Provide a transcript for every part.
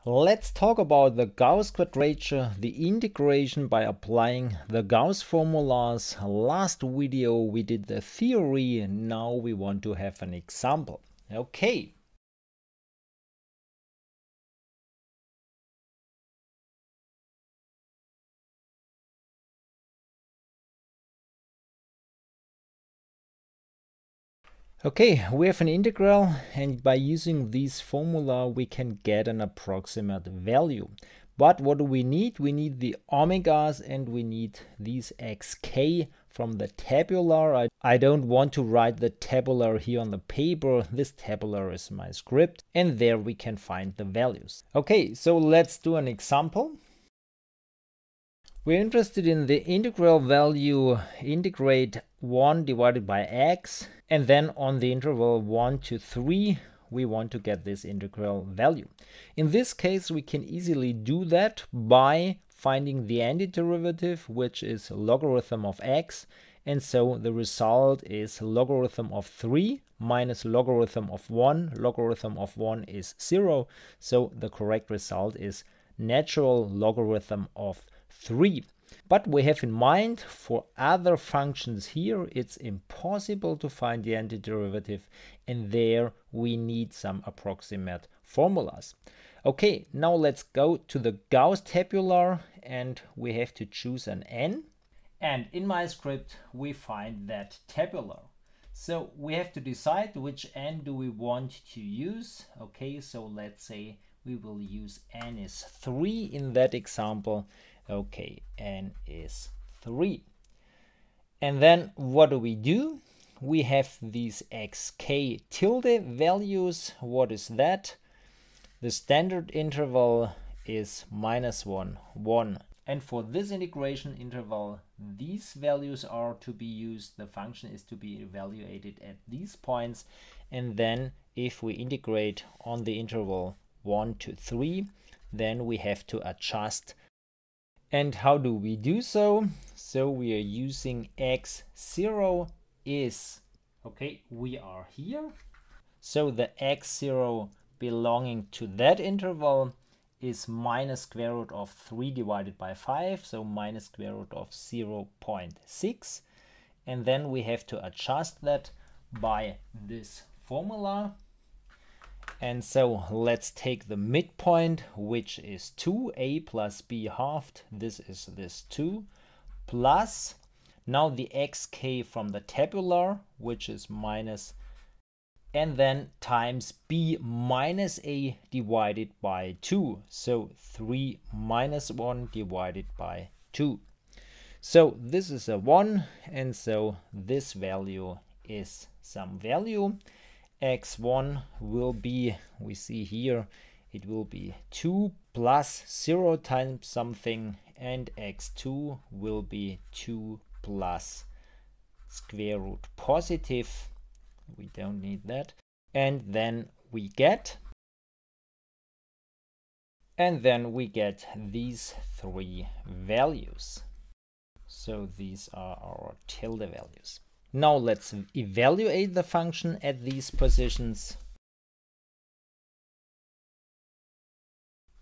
Let's talk about the Gauss quadrature, the integration by applying the Gauss formulas. Last video we did the theory, and now we want to have an example. Okay. Okay, we have an integral, and by using this formula we can get an approximate value. But what do we need? We need the omegas and we need these xk from the tabular. I don't want to write the tabular here on the paper. This tabular is my script, and there we can find the values. Okay, so let's do an example. We're interested in the integral value, integrate 1 divided by x, and then on the interval 1 to 3, we want to get this integral value. In this case, we can easily do that by finding the antiderivative, which is logarithm of x, and so the result is logarithm of 3 minus logarithm of 1. Logarithm of 1 is 0, so the correct result is natural logarithm of 3. But we have in mind for other functions here, it's impossible to find the antiderivative, and there we need some approximate formulas. Okay, now let's go to the Gauss tabular, and we have to choose an n. And in my script, we find that tabular. So we have to decide which n do we want to use. Okay, so let's say we will use n is 3 in that example. Okay, n is 3. And then what do? We have these xk tilde values. What is that? The standard interval is -1, 1. And for this integration interval, these values are to be used. The function is to be evaluated at these points. And then if we integrate on the interval 1 to 3, then we have to adjust. And how do we do so? So we are using x0 is, okay, we are here. So the x0 belonging to that interval is minus square root of 3 divided by 5, so minus square root of 0.6. And then we have to adjust that by this formula. And so let's take the midpoint, which is 2a plus b halved. This is this 2 plus now the xk from the tabular, which is minus, and then times b minus a divided by 2. So 3 minus 1 divided by 2. So this is a 1, and so this value is some value. x1 will be, we see here, it will be 2 plus 0 times something, and x2 will be 2 plus square root positive. We don't need that. And then we get these 3 values. So these are our tilde values. Now let's evaluate the function at these positions.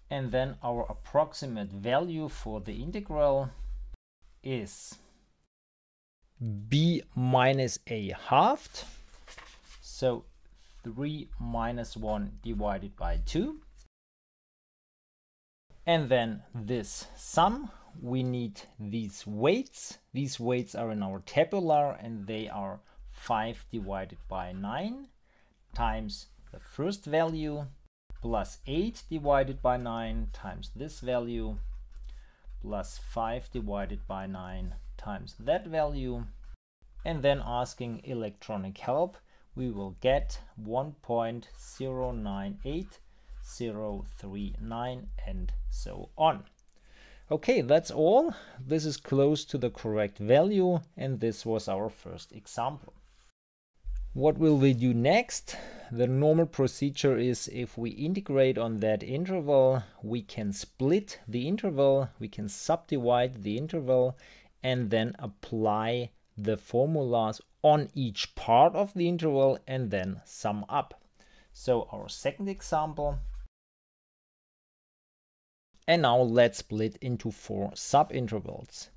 And then our approximate value for the integral is b minus a halved. So 3 minus 1 divided by 2. And then this sum. We need these weights. These weights are in our tabular, and they are 5 divided by 9 times the first value plus 8 divided by 9 times this value plus 5 divided by 9 times that value. And then asking electronic help, we will get 1.098039 and so on. Okay, that's all. This is close to the correct value, and this was our first example. What will we do next? The normal procedure is if we integrate on that interval, we can split the interval, we can subdivide the interval, and then apply the formulas on each part of the interval and then sum up. So our second example, And now let's split into 4 subintervals.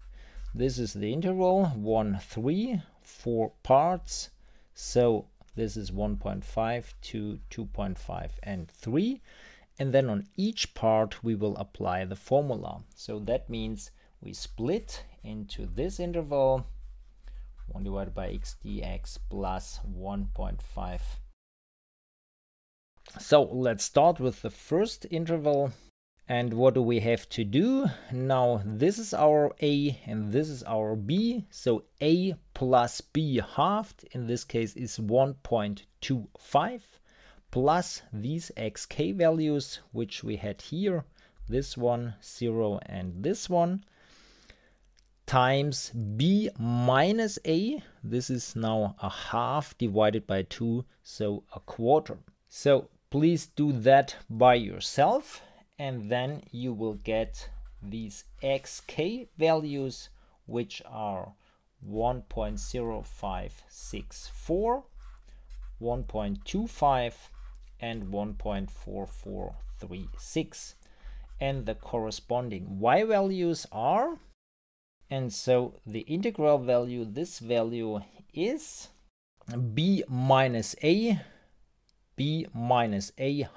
This is the interval 1, 3, 4 parts. So this is 1.5, 2, 2.5, and 3. And then on each part we will apply the formula. So that means we split into this interval 1 divided by x dx plus 1.5. So let's start with the first interval. And what do we have to do? Now this is our a and this is our b. So a plus b halved in this case is 1.25 plus these xk values which we had here, this one, 0, and this one, times b minus a. This is now a half divided by 2, so a quarter. So please do that by yourself, and then you will get these xk values, which are 1.0564, 1.25, and 1.4436. And the corresponding y values are, and so the integral value, this value is b minus a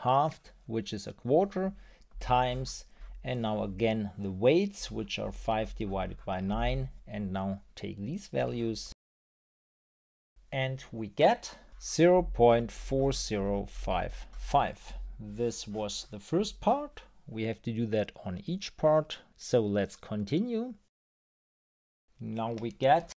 halved, which is a quarter, times, and now again the weights, which are 5 divided by 9, and now take these values, and we get 0.4055. This was the first part. We have to do that on each part, so let's continue. Now we get,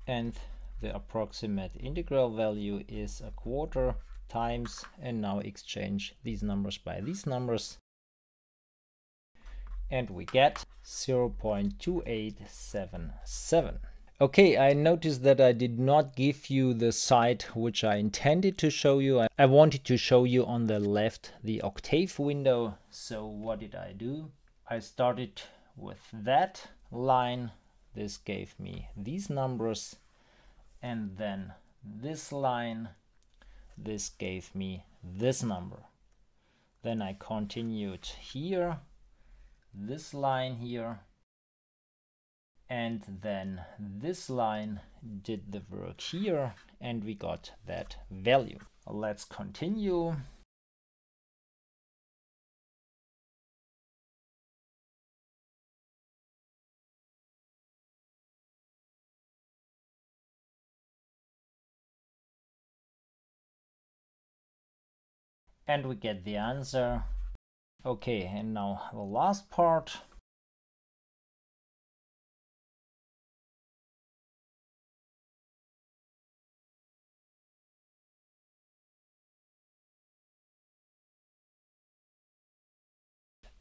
and the approximate integral value is a quarter times, and now exchange these numbers by these numbers, and we get 0.2877. Okay, I noticed that I did not give you the side which I intended to show you. I wanted to show you on the left the octave window. So what did I do? I started with that line. This gave me these numbers, and then this line, this gave me this number. Then I continued here, this line here, and then this line did the work here, and we got that value. Let's continue. And we get the answer. Okay, and now the last part.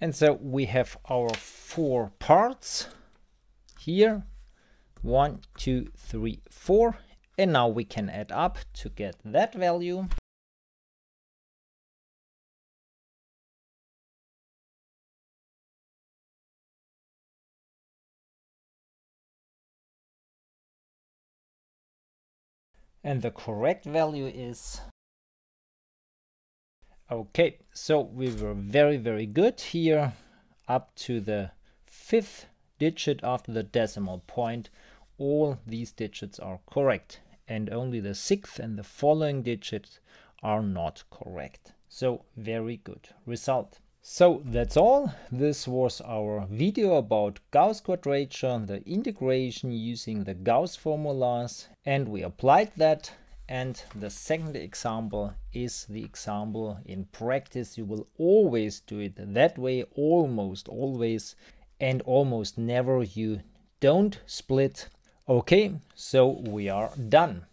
And so we have our 4 parts here, 1, 2, 3, 4, and now we can add up to get that value. And the correct value is, okay, so we were very good here up to the 5th digit after the decimal point. All these digits are correct, and only the 6th and the following digits are not correct. So very good result. So that's all. This was our video about Gauss quadrature, the integration using the Gauss formulas, and we applied that. And the second example is the example in practice. You will always do it that way, almost always, and almost never you don't split. Okay, so we are done.